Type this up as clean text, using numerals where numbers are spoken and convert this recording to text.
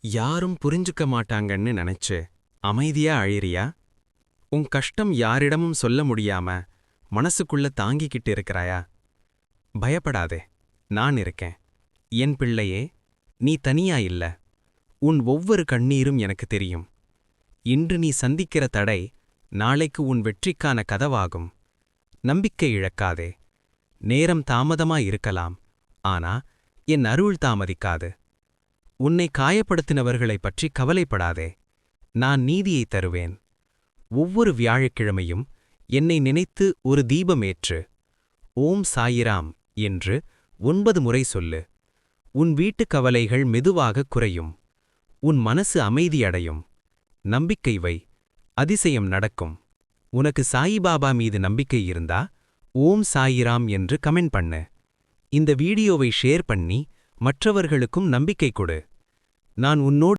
யாரும் புரிஞ்சுக்க மாட்டாங்கன்னு நினைச்சு அமைதியா அழிறியா? உன் கஷ்டம் யாரிடமும் சொல்ல முடியாம மனசுக்குள்ள தாங்கிக்கிட்டு இருக்கிறாயா? பயப்படாதே, நான் இருக்கேன். என் பிள்ளையே, நீ தனியா இல்ல. உன் ஒவ்வொரு கண்ணீரும் எனக்கு தெரியும். இன்று நீ சந்திக்கிற தடை நாளைக்கு உன் வெற்றிக்கான கதவாகும். நம்பிக்கை இழக்காதே. நேரம் தாமதமா இருக்கலாம், ஆனா என் அருள் தாமதிக்காது. உன்னை காயப்படுத்தினவர்களைப் பற்றி கவலைப்படாதே. நான் நீதியை தருவேன். ஒவ்வொரு வியாழக்கிழமையும் என்னை நினைத்து ஒரு தீபமேற்று ஓம் சாயிராம் என்று 9 முறை சொல்லு. உன் வீட்டுக் கவலைகள் மெதுவாக குறையும். உன் மனசு அமைதியடையும். நம்பிக்கை வை, அதிசயம் நடக்கும். உனக்கு சாயிபாபா மீது நம்பிக்கை இருந்தா ஓம் சாயிராம் என்று கமெண்ட் பண்ணு. இந்த வீடியோவை ஷேர் பண்ணி மற்றவர்களுக்கும் நம்பிக்கை கொடு. நான் உன்னோடு